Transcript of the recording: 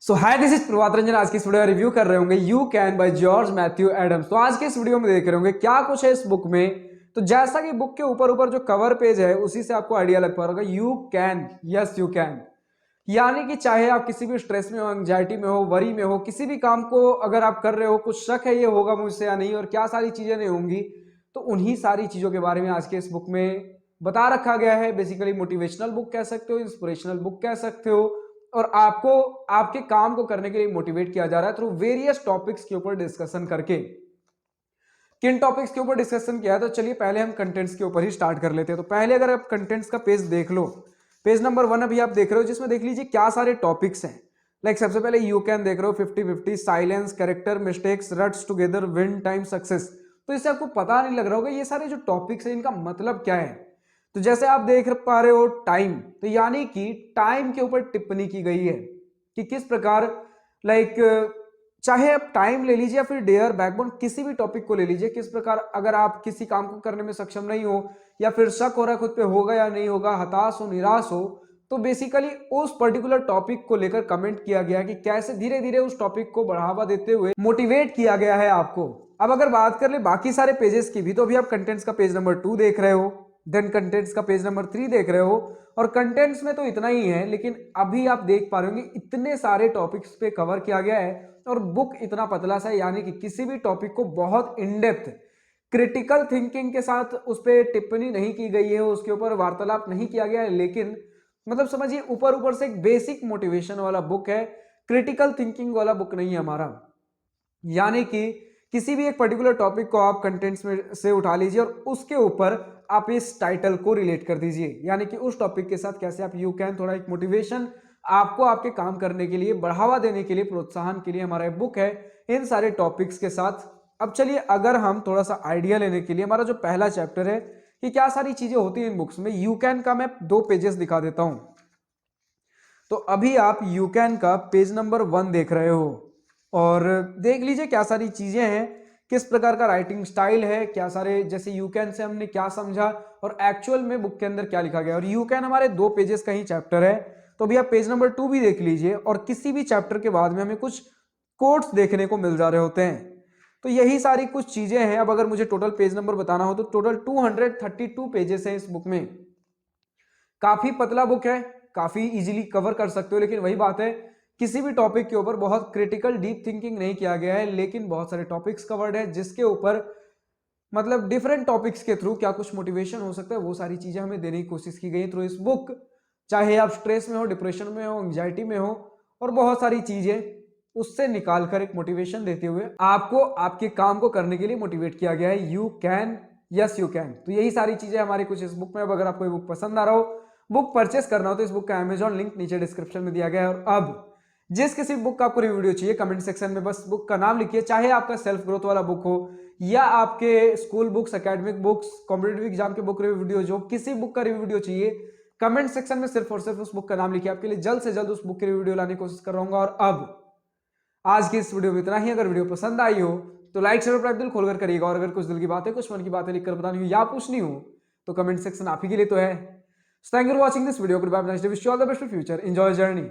So hi, this is Prabhat Ranjan. आज की इस वीडियो का रिव्यू कर रहे होंगे you can by George Matthew Adams. तो आज के इस वीडियो में देख रहे होंगे क्या कुछ है इस बुक में। तो जैसा कि बुक के ऊपर ऊपर जो कवर पेज है उसी से आपको आइडिया लग पा रहा होगा, you can, yes you can. यानी कि चाहे आप किसी भी स्ट्रेस में हो, एंग्जाइटी में हो, वरी में हो, किसी भी काम को अगर आप कर रहे हो, कुछ शक है ये होगा मुझसे या नहीं और क्या सारी चीजें नहीं होंगी, तो उन्हीं सारी चीजों के बारे में आज के इस बुक में बता रखा गया है। बेसिकली मोटिवेशनल बुक कह सकते हो, इंस्पिरेशनल बुक कह सकते हो, और आपको आपके काम को करने के लिए मोटिवेट किया जा रहा है थ्रू वेरियस टॉपिक्स के ऊपर डिस्कशन करके। किन टॉपिक्स के ऊपर डिस्कशन किया है, तो चलिए पहले हम कंटेंट्स के ऊपर ही स्टार्ट कर लेते हैं। तो पहले अगर आप कंटेंट्स का पेज देख लो, पेज नंबर 1 अभी आप देख रहे हो, जिसमें देख लीजिए क्या सारे टॉपिक्स हैं। लाइक सबसे पहले यू कैन देख रहे हो, 50-50, silence, character, mistakes, रट्स together, win, time, success. तो इससे आपको पता नहीं लग रहा होगा ये सारे जो टॉपिक्स हैं इनका मतलब क्या है। तो जैसे आप देख पा रहे हो टाइम, तो यानी कि टाइम के ऊपर टिप्पणी की गई है कि किस प्रकार, लाइक चाहे आप टाइम ले लीजिए या फिर डेयर, बैकबोन, किसी भी टॉपिक को ले लीजिए, किस प्रकार अगर आप किसी काम को करने में सक्षम नहीं हो या फिर शक हो रहा है खुद पे होगा या नहीं होगा, हताश हो, निराश हो, तो बेसिकली उस पर्टिकुलर टॉपिक को लेकर कमेंट किया गया कि कैसे धीरे धीरे उस टॉपिक को बढ़ावा देते हुए मोटिवेट किया गया है आपको। अब अगर बात कर ले बाकी सारे पेजेस की भी, तो अभी आप कंटेंट्स का पेज नंबर 2 देख रहे हो, देन कंटेंट्स का पेज नंबर 3 देख रहे हो, और कंटेंट्स में तो इतना ही है, लेकिन अभी आप देख पा रहे होंगे इतने सारे टॉपिक्स पे कवर किया गया है और बुक इतना पतला सा है, यानी कि किसी भी टॉपिक को बहुत इन डेप्थ क्रिटिकल थिंकिंग के साथ उस पर टिप्पणी नहीं की गई है, उसके ऊपर वार्तालाप नहीं किया गया है, लेकिन मतलब समझिए ऊपर ऊपर से एक बेसिक मोटिवेशन वाला बुक है, क्रिटिकल थिंकिंग वाला बुक नहीं है हमारा। यानी कि किसी भी एक पर्टिकुलर टॉपिक को आप कंटेंट्स में से उठा लीजिए और उसके ऊपर आप इस टाइटल को रिलेट कर दीजिए, यानी कि उस टॉपिक के साथ कैसे आप यू कैन, थोड़ा एक मोटिवेशन आपको आपके काम करने के लिए, बढ़ावा देने के लिए, प्रोत्साहन के लिए हमारा बुक है इन सारे टॉपिक्स के साथ। अब चलिए अगर हम थोड़ा सा आइडिया लेने के लिए, हमारा जो पहला चैप्टर है कि क्या सारी चीजें होती हैं इन बुक्स में, यू कैन का मैं 2 पेजेस दिखा देता हूं। तो अभी आप यू कैन का पेज नंबर 1 देख रहे हो और देख लीजिए क्या सारी चीजें हैं, किस प्रकार का राइटिंग स्टाइल है, क्या सारे, जैसे यू कैन से हमने क्या समझा और एक्चुअल में बुक के अंदर क्या लिखा गया। और यू कैन हमारे 2 पेजेस का ही चैप्टर है, तो अभी आप पेज नंबर 2 भी देख लीजिए, और किसी भी चैप्टर के बाद में हमें कुछ कोट्स देखने को मिल जा रहे होते हैं। तो यही सारी कुछ चीजें हैं। अब अगर मुझे टोटल पेज नंबर बताना हो तो टोटल 232 पेजेस हैं इस बुक में। काफी पतला बुक है, काफी इजीली कवर कर सकते हो, लेकिन वही बात है किसी भी टॉपिक के ऊपर बहुत क्रिटिकल डीप थिंकिंग नहीं किया गया है, लेकिन बहुत सारे टॉपिक्स कवर्ड है जिसके ऊपर मतलब डिफरेंट टॉपिक्स के थ्रू क्या कुछ मोटिवेशन हो सकता है वो सारी चीजें हमें देने की कोशिश की गई थ्रू इस बुक। चाहे आप स्ट्रेस में हो, डिप्रेशन में हो, एंग्जाइटी में हो, और बहुत सारी चीजें उससे निकालकर एक मोटिवेशन देते हुए आपको आपके काम को करने के लिए मोटिवेट किया गया है। You can, yes you can. तो यही सारी चीजें हमारी कुछ इस बुक में। अब अगर आपको ये बुक पसंद आ रहा हो, बुक परचेस करना हो, तो इस बुक का अमेजॉन लिंक नीचे डिस्क्रिप्शन में दिया गया है। और अब जिस किसी बुक का आपको वीडियो चाहिए, कमेंट सेक्शन में बस बुक का नाम लिखिए, चाहे आपका सेल्फ ग्रोथ वाला बुक हो या आपके school books, academic books, competitive exam के बुक रिव्यू वीडियो, जो किसी बुक का रिव्यू वीडियो चाहिए, कमेंट सेक्शन में सिर्फ और सिर्फ उस बुक का नाम लिखिए। आपके लिए जल्द से जल्द उस बुक की रिव्यू वीडियो लाने की कोशिश कर रहा हूँ। और अब आज की इस वीडियो में इतना ही। अगर वीडियो पसंद आई हो तो लाइक शेयर और दिल खोलकर करिएगा, और अगर कुछ दिल की बातें, कुछ मन की बातें लिखकर बतानी हो या पूछनी हो तो कमेंट सेक्शन आप ही के लिए तो है। Thank you for watching this video. Good bye, nice day, wish you all the best for future, enjoy journey.